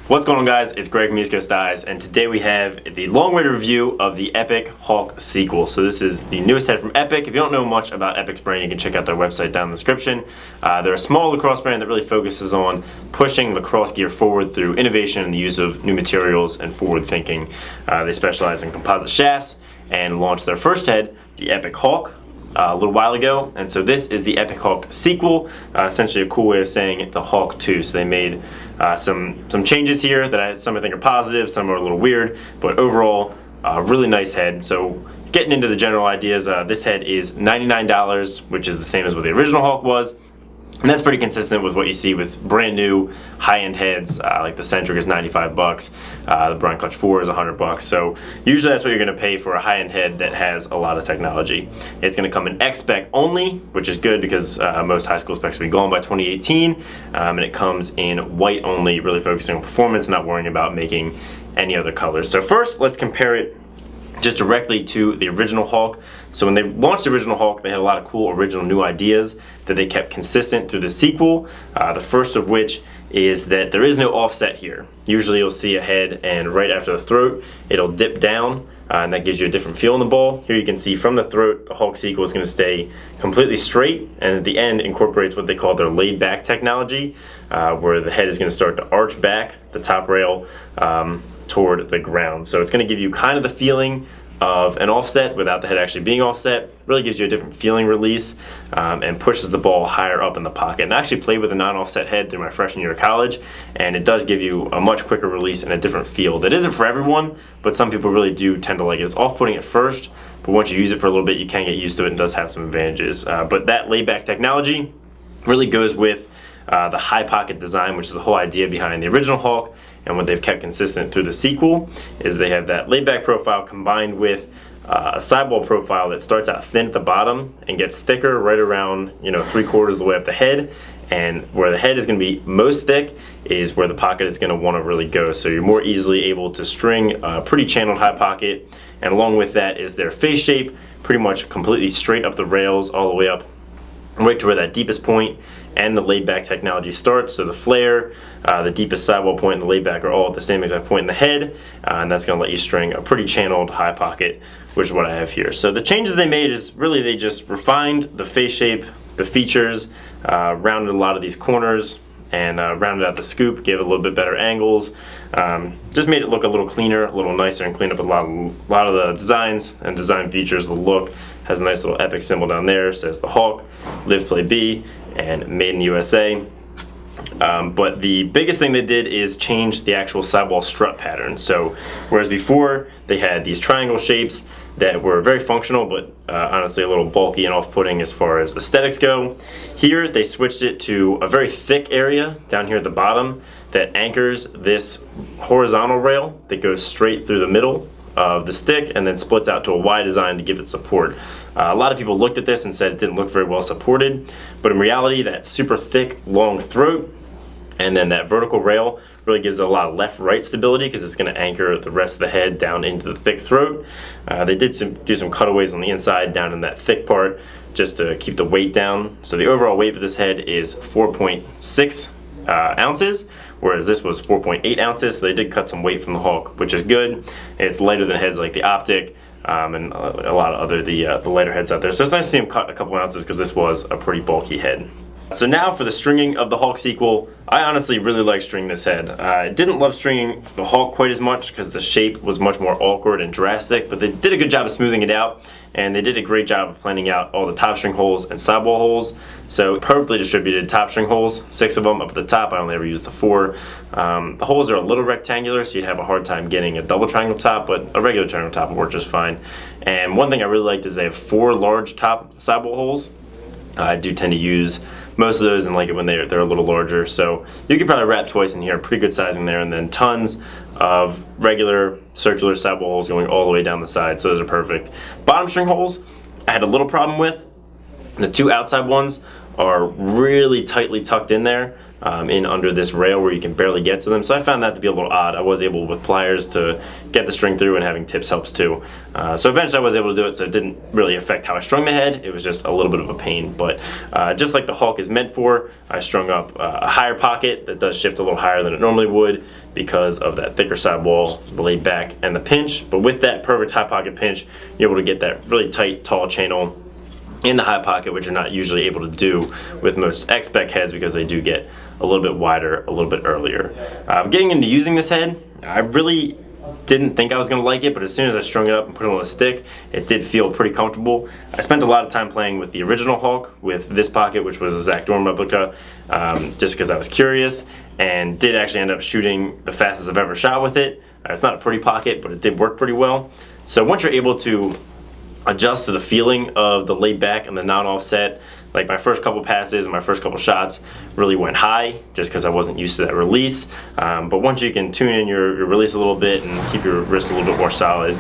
What's going on, guys? It's Greg from East Coast Eyes, and today we have the long-awaited review of the Epoch Hawk sequel. So this is the newest head from Epoch. If you don't know much about Epoch's brand, you can check out their website down in the description. They're a small lacrosse brand that really focuses on pushing lacrosse gear forward through innovation and the use of new materials and forward thinking. They specialize in composite shafts and launched their first head, the Epoch Hawk, a little while ago, and so this is the Epoch Hawk sequel, essentially a cool way of saying the Hawk 2. So they made some changes here that some I think are positive, some are a little weird, but overall really nice head. So getting into the general ideas, this head is $99, which is the same as what the original Hawk was. And that's pretty consistent with what you see with brand new high-end heads, like the Centric is $95, the Brian Clutch 4 is $100. So usually that's what you're going to pay for a high-end head that has a lot of technology. It's going to come in X-Spec only, which is good because most high school specs will be gone by 2018, and it comes in white only, really focusing on performance, not worrying about making any other colors. So first, let's compare it just directly to the original Hawk. So when they launched the original Hawk, they had a lot of cool original new ideas that they kept consistent through the sequel. The first of which is that there is no offset here. Usually you'll see a head and right after the throat, it'll dip down, and that gives you a different feel in the ball. Here you can see from the throat, the Hawk sequel is going to stay completely straight, and at the end incorporates what they call their laid back technology, where the head is going to start to arch back, the top rail toward the ground. So it's going to give you kind of the feeling of an offset without the head actually being offset. Really gives you a different feeling release, and pushes the ball higher up in the pocket. And I actually played with a non-offset head through my freshman year of college, and it does give you a much quicker release and a different feel. That isn't for everyone, but some people really do tend to like it. It's off-putting at first, but once you use it for a little bit, you can get used to it and does have some advantages. But that laid-back technology really goes with the high pocket design, which is the whole idea behind the original Hawk. And what they've kept consistent through the sequel is they have that laid back profile combined with a sidewall profile that starts out thin at the bottom and gets thicker right around 3/4 of the way up the head. And where the head is going to be most thick is where the pocket is going to want to really go. So you're more easily able to string a pretty channeled high pocket. And along with that is their face shape, pretty much completely straight up the rails all the way up right to where that deepest point and the laid back technology starts. So the flare, the deepest sidewall point, and the laid back are all at the same exact point in the head, and that's going to let you string a pretty channeled high pocket, which is what I have here. So the changes they made is really they just refined the face shape, the features, rounded a lot of these corners, and rounded out the scoop, gave it a little bit better angles, just made it look a little cleaner, a little nicer, and cleaned up a lot of the designs and design features. The look has a nice little Epoch symbol down there. It says the Hawk, Live Play B, and Made in the USA. But the biggest thing they did is change the actual sidewall strut pattern. So whereas before they had these triangle shapes that were very functional, but honestly a little bulky and off-putting as far as aesthetics go, here they switched it to a very thick area down here at the bottom that anchors this horizontal rail that goes straight through the middle of the stick and then splits out to a Y design to give it support. A lot of people looked at this and said it didn't look very well supported, but in reality that super thick long throat and then that vertical rail really gives it a lot of left-right stability because it's going to anchor the rest of the head down into the thick throat. They did do some cutaways on the inside down in that thick part just to keep the weight down. So the overall weight of this head is 4.6 ounces, whereas this was 4.8 ounces. So they did cut some weight from the Hawk, which is good. It's lighter than heads like the Optic and a lot of other the lighter heads out there. So it's nice to see them cut a couple ounces because this was a pretty bulky head. So now for the stringing of the Hawk sequel, I honestly really like stringing this head. I didn't love stringing the Hawk quite as much because the shape was much more awkward and drastic, but they did a good job of smoothing it out, and they did a great job of planning out all the top string holes and sidewall holes. So perfectly distributed top string holes, 6 of them up at the top. I only ever used the 4. The holes are a little rectangular, so you'd have a hard time getting a double triangle top, but a regular triangle top will work just fine. And one thing I really liked is they have 4 large top sidewall holes. I do tend to use most of those and like it when they're a little larger, so you could probably wrap twice in here, pretty good sizing there, and then tons of regular circular sidewall holes going all the way down the side, so those are perfect. Bottom string holes I had a little problem with. The 2 outside ones are really tightly tucked in there, in under this rail where you can barely get to them. So I found that to be a little odd. I was able with pliers to get the string through, and having tips helps too. So eventually I was able to do it, so it didn't really affect how I strung the head. It was just a little bit of a pain. But just like the Hawk is meant for, I strung up a higher pocket that does shift a little higher than it normally would because of that thicker sidewall, the laid back, and the pinch. But with that perfect high pocket pinch, you're able to get that really tight, tall channel in the high pocket, which you're not usually able to do with most X-Spec heads because they do get a little bit wider a little bit earlier. Getting into using this head, I really didn't think I was going to like it, but as soon as I strung it up and put it on a stick, it did feel pretty comfortable. I spent a lot of time playing with the original Hawk with this pocket, which was a Zach Dorn replica, just because I was curious, and did actually end up shooting the fastest I've ever shot with it. It's not a pretty pocket, but it did work pretty well. So once you're able to adjust to the feeling of the laid back and the non-offset, like my first couple passes and my first couple shots really went high just because I wasn't used to that release. But once you can tune in your release a little bit and keep your wrist a little bit more solid,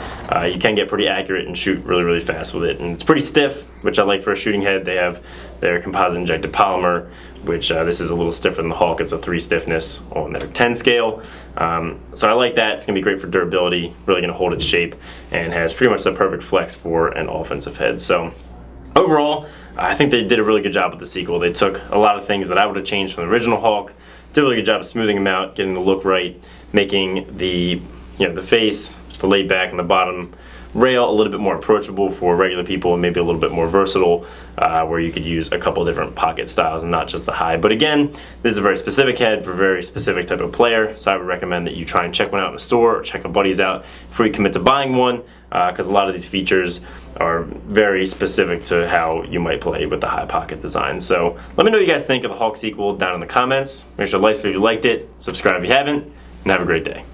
you can get pretty accurate and shoot really, really fast with it. And it's pretty stiff, which I like for a shooting head. They have their composite injected polymer, which this is a little stiffer than the Hawk. It's a 3 stiffness on their 10 scale. So I like that. It's gonna be great for durability, really gonna hold its shape, and has pretty much the perfect flex for an offensive head. So overall, I think they did a really good job with the sequel. They took a lot of things that I would have changed from the original Hawk, did a really good job of smoothing them out, getting the look right, making the the face, the laid back, and the bottom rail a little bit more approachable for regular people, and maybe a little bit more versatile, where you could use a couple different pocket styles and not just the high. But again, this is a very specific head for a very specific type of player, so I would recommend that you try and check one out in the store or check a buddy's out before you commit to buying one, because a lot of these features are very specific to how you might play with the high pocket design. So let me know what you guys think of the Hawk sequel down in the comments. Make sure to like if you liked it, subscribe if you haven't, and have a great day.